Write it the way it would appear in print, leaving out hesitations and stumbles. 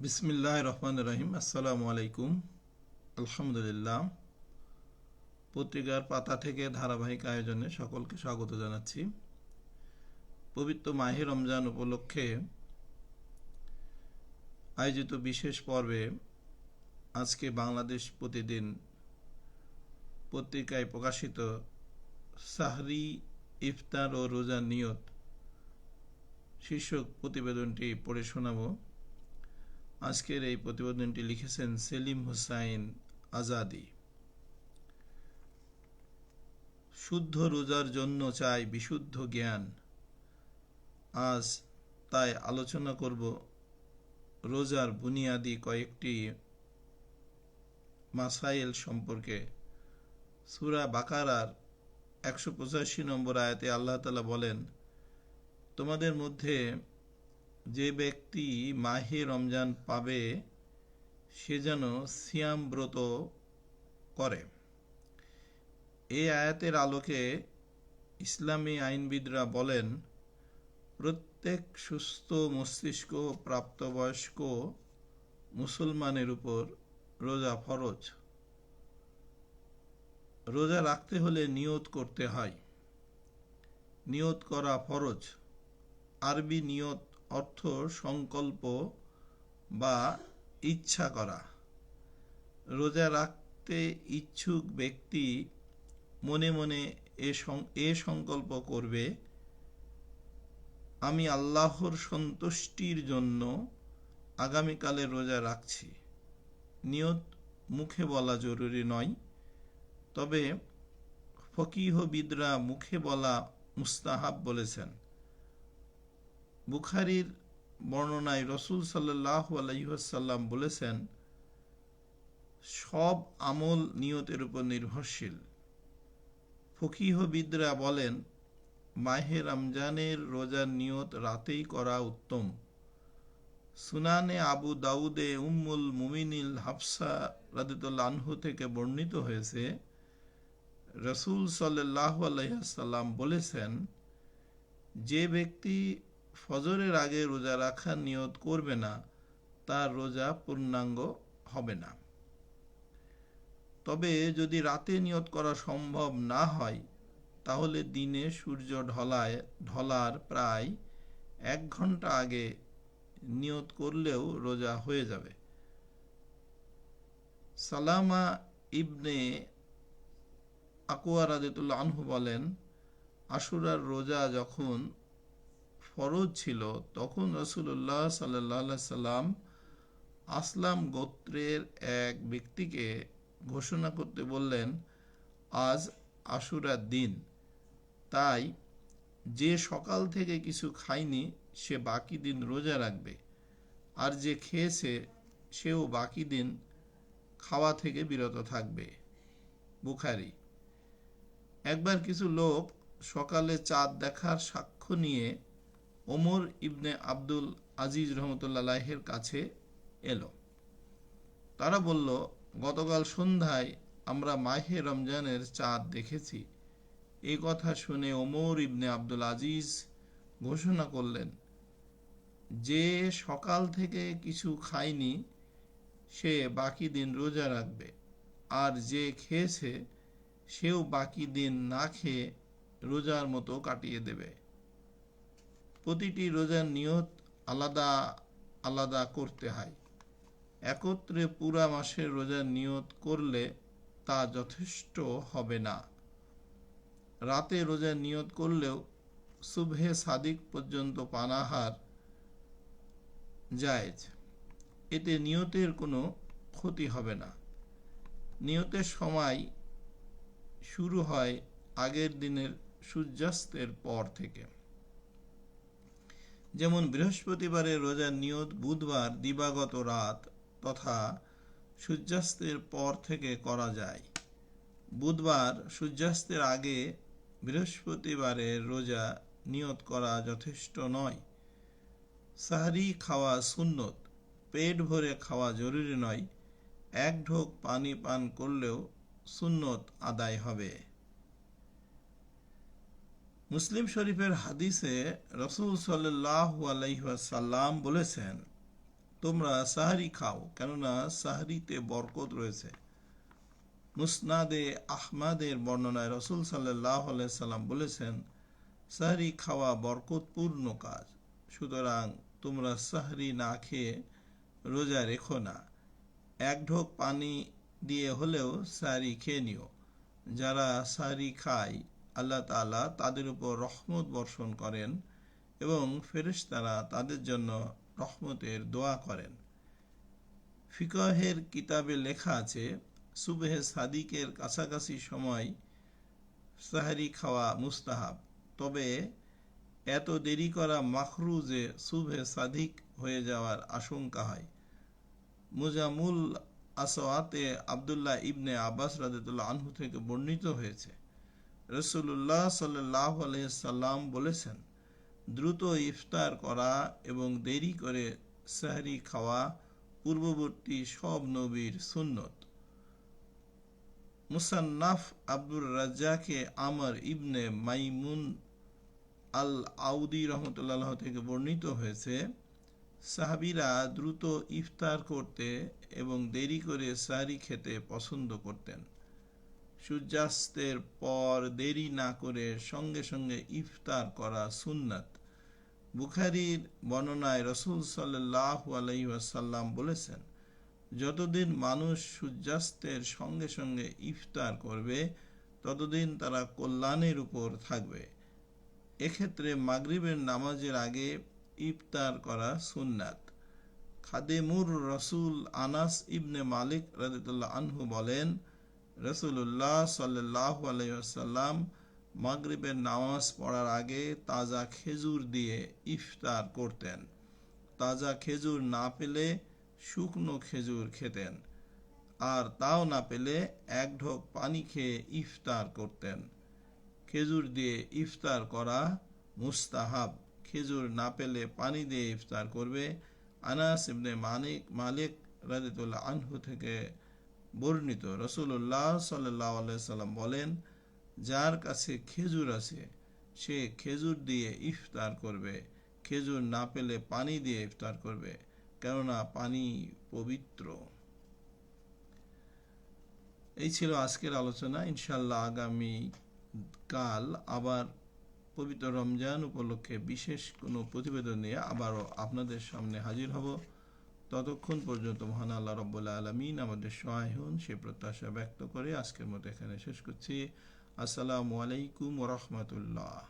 বিসমিল্লাহির রহমানির রহিম। আসসালামু আলাইকুম। আলহামদুলিল্লাহ। পত্রিকার পাতা থেকে ধারাবাহিক আয়োজনে সকলকে স্বাগত জানাচ্ছি। পবিত্র মাহে রমজান উপলক্ষে আয়োজিত বিশেষ পর্বে আজকে বাংলাদেশ প্রতিদিন পত্রিকায় প্রকাশিত সাহরি, ইফতার ও রোজার নিয়ত শীর্ষক প্রতিবেদনটি পড়ে শোনাব। আজকের এই প্রতিবেদনটি লিখেছেন সেলিম হুসাইন আজাদি। শুদ্ধ রোজার জন্য চাই বিশুদ্ধ জ্ঞান। আজ তাই আলোচনা করব রোজার বুনিয়াদি কয়েকটি মাসাইল সম্পর্কে। সূরা বাকারার 185 নম্বর আয়াতে আল্লাহ তাআলা বলেন, তোমাদের মধ্যে যে ব্যক্তি মাহে রমজান পাবে সে যেন সিয়াম ব্রত করে। এই আয়াতের আলোকে ইসলামী আইনবিদরা বলেন, প্রত্যেক সুস্থ মস্তিষ্ক প্রাপ্তবয়স্ক মুসলমানের উপর রোজা ফরজ। রোজা রাখতে হলে নিয়ত করতে হয়। নিয়ত করা ফরজ। আরবি নিয়ত অর্থ সংকল্প বা ইচ্ছা করা। রোজা রাখতে ইচ্ছুক ব্যক্তি মনে মনে এ সংকল্প করবে, আমি আল্লাহর সন্তুষ্টির জন্য আগামীকালে রোজা রাখছি। নিয়ত মুখে বলা জরুরি নয়, তবে ফকিহবিদরা মুখে বলা মুস্তাহাব বলেছেন। বুখারীর বর্ণনায় রাসূল সাল্লাল্লাহু আলাইহি ওয়াসাল্লাম বলেছেন, সব আমল নিয়তের উপর নির্ভরশীল। ফকিহবিদরা বলেন, মাহে রমজানের রোজার নিয়ত রাতেই করা উত্তম। সুনানে আবু দাউদে উম্মুল মুমিনিন হাফসা রাদিয়াল্লাহু আনহা থেকে বর্ণিত হয়েছে, রাসূল সাল্লাল্লাহু আলাইহি ওয়াসাল্লাম বলেছেন, যে ব্যক্তি ফজরের আগে রোজা রাখার নিয়ত করবে না তার রোজা পূর্ণাঙ্গ হবে না। তবে যদি রাতে নিয়ত করা সম্ভব না হয় তাহলে দিনে সূর্য ঢলার প্রায় 1 ঘন্টা আগে নিয়ত করলেও রোজা হয়ে যাবে। সালামা ইবনে আকওয়া রাদিয়াল্লাহু আনহু বলেন, আশুরার রোজা যখন ফরজ ছিল তখন রাসূলুল্লাহ সাল্লাল্লাহু আলাইহি সাল্লাম আসলাম গোত্রের এক ব্যক্তিকে ঘোষণা করতে বললেন, আজ আশুরার দিন, তাই যে সকাল থেকে কিছু খায়নি সে বাকি দিন রোজা রাখবে, আর যে খেয়েছে সেও বাকি দিন খাওয়া থেকে বিরত থাকবে। বুখারী। একবার কিছু লোক সকালে চাঁদ দেখার সাক্ষ্য নিয়ে ওমর ইবনে আব্দুল আজিজ রহমতুল্লাহ আলাইহির কাছে এলো। তারা বলল, গতকাল সন্ধ্যায় আমরা মাহে রমজানের চাঁদ দেখেছি। এই কথা শুনে ওমর ইবনে আব্দুল আজিজ ঘোষণা করলেন, যে সকাল থেকে কিছু খায়নি সে বাকি দিন রোজা রাখবে, আর যে খেয়েছে সেও বাকি দিন না খেয়ে রোজার মতো কাটিয়ে দেবে। প্রতিটি রোজার নিয়ত আলাদা আলাদা করতে হয়। একত্রে পুরা মাসের রোজার নিয়ত করলে তা যথেষ্ট হবে না। রাতে রোজার নিয়ত করলেও সুবহে সাদিক পর্যন্ত পানাহার জায়েজ। এতে নিয়তের কোনো ক্ষতি হবে না। নিয়তের সময় শুরু হয় আগের দিনের সূর্যাস্তের পর থেকে। যেমন বৃহস্পতিবারের রোজার নিয়ত বুধবার দিবাগত রাত তথা সূর্যাস্তের পর থেকে করা যায়। বুধবার সূর্যাস্তের আগে বৃহস্পতিবারের রোজা নিয়ত করা যথেষ্ট নয়। সাহরি খাওয়া সুন্নত, পেট ভরে খাওয়া জরুরি নয়। 1 ঢোক পানি পান করলেও সুন্নত আদায় হবে। মুসলিম শরীফের হাদিসে রাসূল সাল্লাল্লাহু আলাইহি ওয়াসাল্লাম বলেছেন, তোমরা সাহারি খাও, কেননা সাহারিতে বরকত রয়েছে। মুসনাদে আহমাদের বর্ণনায় রসুল সাল্লাল্লাহু আলাইহি সাল্লাম বলেছেন, সাহরি খাওয়া বরকতপূর্ণ কাজ, সুতরাং তোমরা সাহরি না খেয়ে রোজা রেখো না। এক ঢোক পানি দিয়ে হলেও সাহরি খেয়ে নিও। যারা সাহরি খায় আল্লাহ তাআলা তাদের উপর রহমত বর্ষণ করেন এবং ফেরেশতারা তাদের জন্য রহমতের দোয়া করেন। ফিকহের কিতাবে লেখা আছে, সুবহে সাদিকের কাছাকাছি সময় সাহরি খাওয়া মুস্তাহাব, তবে এত দেরি করা মাকরুহ যে সুবহে সাদিক হয়ে যাওয়ার আশঙ্কা হয়। মুজামুল আসওয়াতে আব্দুল্লাহ ইবনে আব্বাস রাদিয়াল্লাহু আনহু থেকে বর্ণিত হয়েছে, রাসূলুল্লাহ সাল্লাল্লাহু আলাইহি সাল্লাম বলেছেন, দ্রুত ইফতার করা এবং দেরি করে সাহরি খাওয়া পূর্ববর্তী সব নবীর সুন্নত। মুসান্নাফ আব্দুর রাজ্জাকে আমর ইবনে মাইমুন আল আউদি রহমতুল্লাহ থেকে বর্ণিত হয়েছে, সাহাবীরা দ্রুত ইফতার করতে এবং দেরি করে সাহরি খেতে পছন্দ করতেন। সূর্যাস্তের পর দেরি না করে সঙ্গে সঙ্গে ইফতার করা সুন্নাত। বুখারীর বর্ণনায় রাসূল সাল্লাল্লাহু আলাইহি ওয়াসাল্লাম বলেছেন, যতদিন মানুষ সূর্যাস্তের সঙ্গে সঙ্গে ইফতার করবে ততদিন তারা কল্যাণের উপর থাকবে। এক্ষেত্রে মাগরিবের নামাজের আগে ইফতার করা সুন্নাত। খাদেমুর রাসূল আনাস ইবনে মালিক রাদিয়াল্লাহু আনহু বলেন, রাসূলুল্লাহ সাল্লাল্লাহু আলাইহি ওয়াসাল্লাম মাগরিবের নামাজ পড়ার আগে তাজা খেজুর দিয়ে ইফতার করতেন। তাজা খেজুর না পেলে শুকনো খেজুর খেতেন, আর তাও না পেলে এক ঢোক পানি খেয়ে ইফতার করতেন। খেজুর দিয়ে ইফতার করা মুস্তাহাব। খেজুর না পেলে পানি দিয়ে ইফতার করবে। আনাস ইবনে মালিক রাদিয়াল্লাহু আনহু থেকে বর্ণিত, রাসূলুল্লাহ সাল্লাল্লাহু আলাইহি সাল্লাম বলেন, যার কাছে খেজুর আছে সে খেজুর দিয়ে ইফতার করবে, খেজুর না পেলে পানি দিয়ে ইফতার করবে, কেননা পানি পবিত্র। এই ছিল আজকের আলোচনা। ইনশাআল্লাহ আগামী কাল আবার পবিত্র রমজান উপলক্ষে বিশেষ কোনো প্রতিবেদন নিয়ে আবারও আপনাদের সামনে হাজির হব। ততক্ষণ পর্যন্ত মহান আল্লাহ রাব্বুল আলামিন আমাদের সহায় হন, সে প্রত্যাশা ব্যক্ত করে আজকের মতো এখানে শেষ করছি। আসসালামু আলাইকুম ওয়া রাহমাতুল্লাহ।